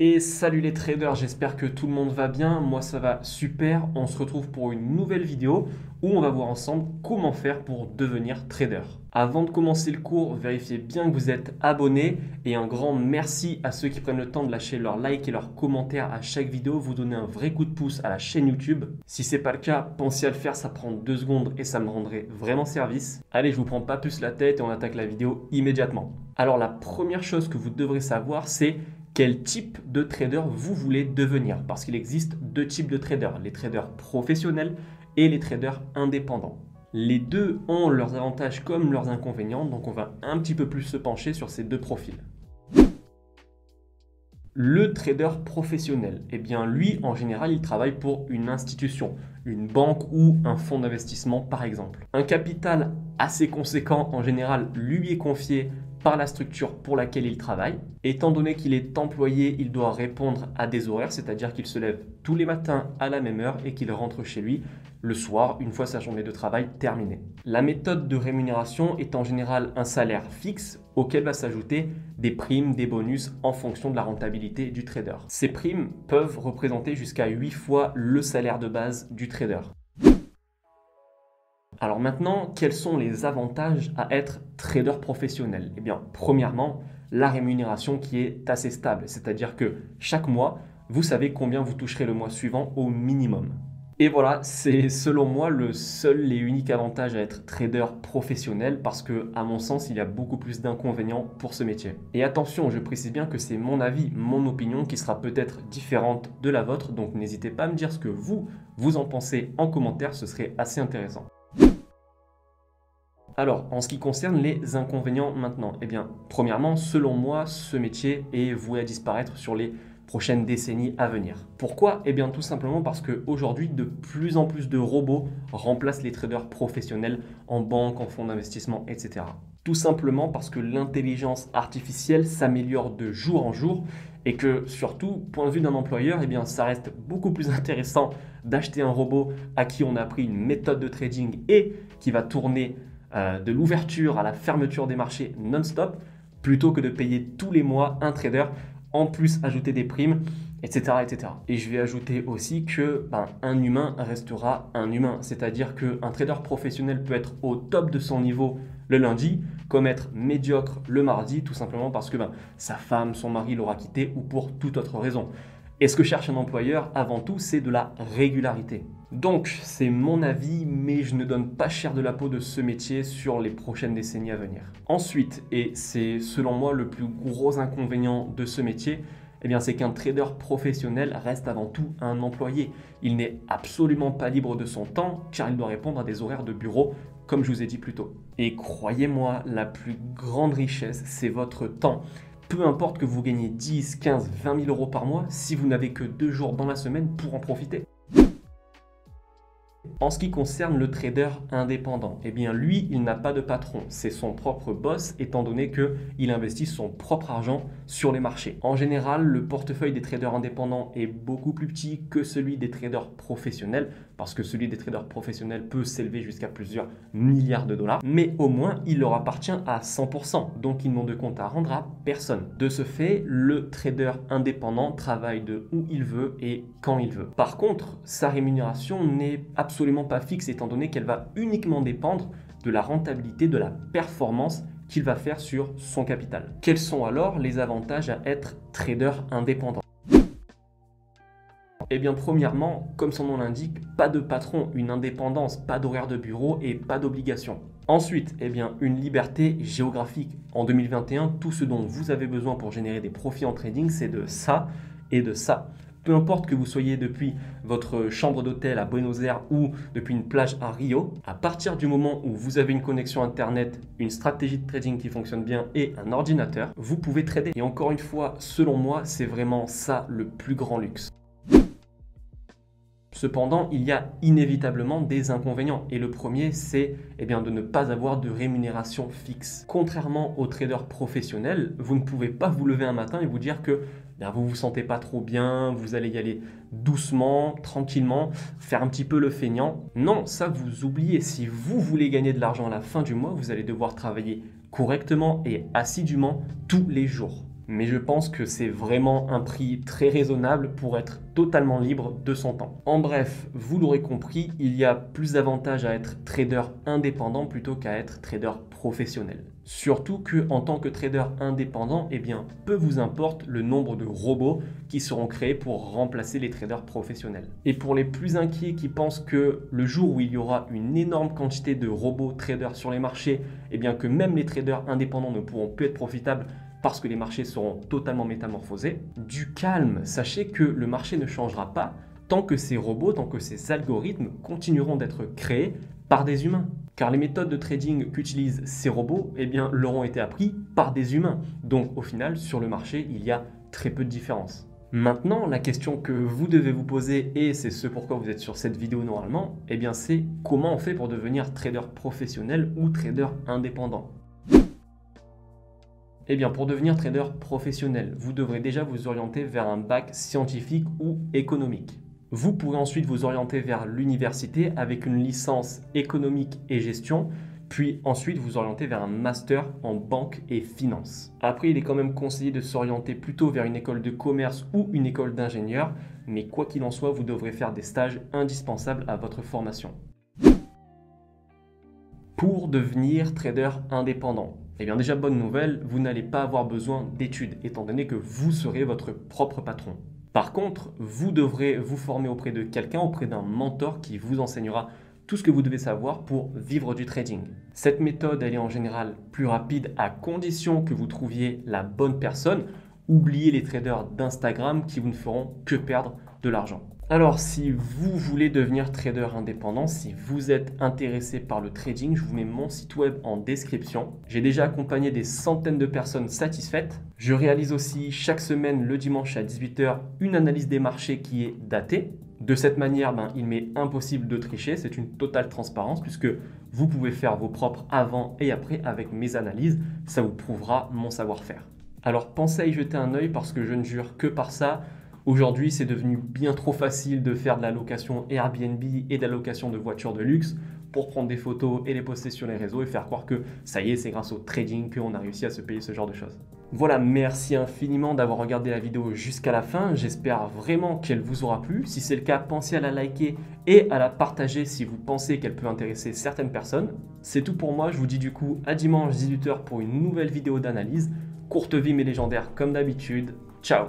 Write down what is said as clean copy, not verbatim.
Et salut les traders, j'espère que tout le monde va bien. Moi ça va super. On se retrouve pour une nouvelle vidéo où on va voir ensemble comment faire pour devenir trader. Avant de commencer le cours, vérifiez bien que vous êtes abonné et un grand merci à ceux qui prennent le temps de lâcher leur like et leur commentaire à chaque vidéo. Vous donnez un vrai coup de pouce à la chaîne YouTube. Si ce n'est pas le cas, pensez à le faire, ça prend 2 secondes et ça me rendrait vraiment service. Allez, je vous prends pas plus la tête et on attaque la vidéo immédiatement. Alors la première chose que vous devrez savoir, c'est quel type de trader vous voulez devenir. Parce qu'il existe deux types de traders, les traders professionnels et les traders indépendants. Les deux ont leurs avantages comme leurs inconvénients, donc on va un petit peu plus se pencher sur ces deux profils. Le trader professionnel, eh bien lui, en général, il travaille pour une institution, une banque ou un fonds d'investissement par exemple. Un capital assez conséquent, en général, lui est confié par la structure pour laquelle il travaille. Étant donné qu'il est employé, il doit répondre à des horaires, c'est-à-dire qu'il se lève tous les matins à la même heure et qu'il rentre chez lui le soir, une fois sa journée de travail terminée. La méthode de rémunération est en général un salaire fixe auquel va s'ajouter des primes, des bonus en fonction de la rentabilité du trader. Ces primes peuvent représenter jusqu'à 8 fois le salaire de base du trader. Alors maintenant, quels sont les avantages à être trader professionnel? Eh bien, premièrement, la rémunération qui est assez stable, c'est-à-dire que chaque mois, vous savez combien vous toucherez le mois suivant au minimum. Et voilà, c'est selon moi le seul et unique avantage à être trader professionnel parce que, à mon sens, il y a beaucoup plus d'inconvénients pour ce métier. Et attention, je précise bien que c'est mon avis, mon opinion qui sera peut-être différente de la vôtre, donc n'hésitez pas à me dire ce que vous en pensez en commentaire, ce serait assez intéressant. Alors, en ce qui concerne les inconvénients maintenant, eh bien, premièrement, selon moi, ce métier est voué à disparaître sur les prochaines décennies à venir. Pourquoi? Eh bien, tout simplement parce qu'aujourd'hui, de plus en plus de robots remplacent les traders professionnels en banque, en fonds d'investissement, etc. Tout simplement parce que l'intelligence artificielle s'améliore de jour en jour et que, surtout, point de vue d'un employeur, eh bien, ça reste beaucoup plus intéressant d'acheter un robot à qui on a appris une méthode de trading et qui va tourner de l'ouverture à la fermeture des marchés non-stop, plutôt que de payer tous les mois un trader, en plus ajouter des primes, etc. etc. Et je vais ajouter aussi que un humain restera un humain, c'est-à-dire qu'un trader professionnel peut être au top de son niveau le lundi, comme être médiocre le mardi, tout simplement parce que sa femme, son mari l'aura quitté ou pour toute autre raison. Et ce que cherche un employeur, avant tout, c'est de la régularité. Donc, c'est mon avis, mais je ne donne pas cher de la peau de ce métier sur les prochaines décennies à venir. Ensuite, et c'est selon moi le plus gros inconvénient de ce métier, eh bien, c'est qu'un trader professionnel reste avant tout un employé. Il n'est absolument pas libre de son temps, car il doit répondre à des horaires de bureau, comme je vous ai dit plus tôt. Et croyez-moi, la plus grande richesse, c'est votre temps. Peu importe que vous gagnez 10, 15, 20 000 euros par mois, si vous n'avez que 2 jours dans la semaine pour en profiter. En ce qui concerne le trader indépendant, eh bien lui, il n'a pas de patron, c'est son propre boss étant donné qu'il investit son propre argent sur les marchés. En général, le portefeuille des traders indépendants est beaucoup plus petit que celui des traders professionnels parce que celui des traders professionnels peut s'élever jusqu'à plusieurs milliards de dollars, mais au moins il leur appartient à 100%, donc ils n'ont de compte à rendre à personne. De ce fait, le trader indépendant travaille de où il veut et quand il veut. Par contre, sa rémunération n'est absolument pas fixe étant donné qu'elle va uniquement dépendre de la rentabilité, de la performance qu'il va faire sur son capital. Quels sont alors les avantages à être trader indépendant? Eh bien, premièrement, comme son nom l'indique, pas de patron, une indépendance, pas d'horaire de bureau et pas d'obligation. Ensuite, eh bien, une liberté géographique. En 2021, tout ce dont vous avez besoin pour générer des profits en trading, c'est de ça et de ça. Peu importe que vous soyez depuis votre chambre d'hôtel à Buenos Aires ou depuis une plage à Rio, à partir du moment où vous avez une connexion Internet, une stratégie de trading qui fonctionne bien et un ordinateur, vous pouvez trader. Et encore une fois, selon moi, c'est vraiment ça le plus grand luxe. Cependant, il y a inévitablement des inconvénients et le premier, c'est de ne pas avoir de rémunération fixe. Contrairement aux traders professionnels, vous ne pouvez pas vous lever un matin et vous dire que vous ne vous sentez pas trop bien, vous allez y aller doucement, tranquillement, faire un petit peu le feignant. Non, ça vous oubliez. Si vous voulez gagner de l'argent à la fin du mois, vous allez devoir travailler correctement et assidûment tous les jours. Mais je pense que c'est vraiment un prix très raisonnable pour être totalement libre de son temps. En bref, vous l'aurez compris, il y a plus d'avantages à être trader indépendant plutôt qu'à être trader professionnel. Surtout que en tant que trader indépendant, eh bien, peu vous importe le nombre de robots qui seront créés pour remplacer les traders professionnels. Et pour les plus inquiets qui pensent que le jour où il y aura une énorme quantité de robots traders sur les marchés, eh bien que même les traders indépendants ne pourront plus être profitables parce que les marchés seront totalement métamorphosés, du calme, sachez que le marché ne changera pas tant que ces robots, tant que ces algorithmes continueront d'être créés par des humains. Car les méthodes de trading qu'utilisent ces robots, eh bien, leur ont été appris par des humains. Donc au final, sur le marché, il y a très peu de différence. Maintenant, la question que vous devez vous poser, et c'est ce pourquoi vous êtes sur cette vidéo normalement, eh bien c'est comment on fait pour devenir trader professionnel ou trader indépendant. Eh bien, pour devenir trader professionnel, vous devrez déjà vous orienter vers un bac scientifique ou économique. Vous pourrez ensuite vous orienter vers l'université avec une licence économique et gestion, puis ensuite vous orienter vers un master en banque et finance. Après, il est quand même conseillé de s'orienter plutôt vers une école de commerce ou une école d'ingénieur, mais quoi qu'il en soit, vous devrez faire des stages indispensables à votre formation. Pour devenir trader indépendant, eh bien déjà bonne nouvelle, vous n'allez pas avoir besoin d'études, étant donné que vous serez votre propre patron. Par contre, vous devrez vous former auprès de quelqu'un, auprès d'un mentor qui vous enseignera tout ce que vous devez savoir pour vivre du trading. Cette méthode, elle est en général plus rapide à condition que vous trouviez la bonne personne. Oubliez les traders d'Instagram qui vous ne feront que perdre de l'argent. Alors, si vous voulez devenir trader indépendant, si vous êtes intéressé par le trading, je vous mets mon site web en description. J'ai déjà accompagné des centaines de personnes satisfaites. Je réalise aussi chaque semaine, le dimanche à 18 h, une analyse des marchés qui est datée. De cette manière, il m'est impossible de tricher. C'est une totale transparence puisque vous pouvez faire vos propres avant et après avec mes analyses. Ça vous prouvera mon savoir-faire. Alors, pensez à y jeter un œil parce que je ne jure que par ça. Aujourd'hui, c'est devenu bien trop facile de faire de la location Airbnb et de la location de voitures de luxe pour prendre des photos et les poster sur les réseaux et faire croire que ça y est, c'est grâce au trading qu'on a réussi à se payer ce genre de choses. Voilà, merci infiniment d'avoir regardé la vidéo jusqu'à la fin. J'espère vraiment qu'elle vous aura plu. Si c'est le cas, pensez à la liker et à la partager si vous pensez qu'elle peut intéresser certaines personnes. C'est tout pour moi. Je vous dis du coup à dimanche 18 h pour une nouvelle vidéo d'analyse. Courte vie mais légendaire comme d'habitude. Ciao!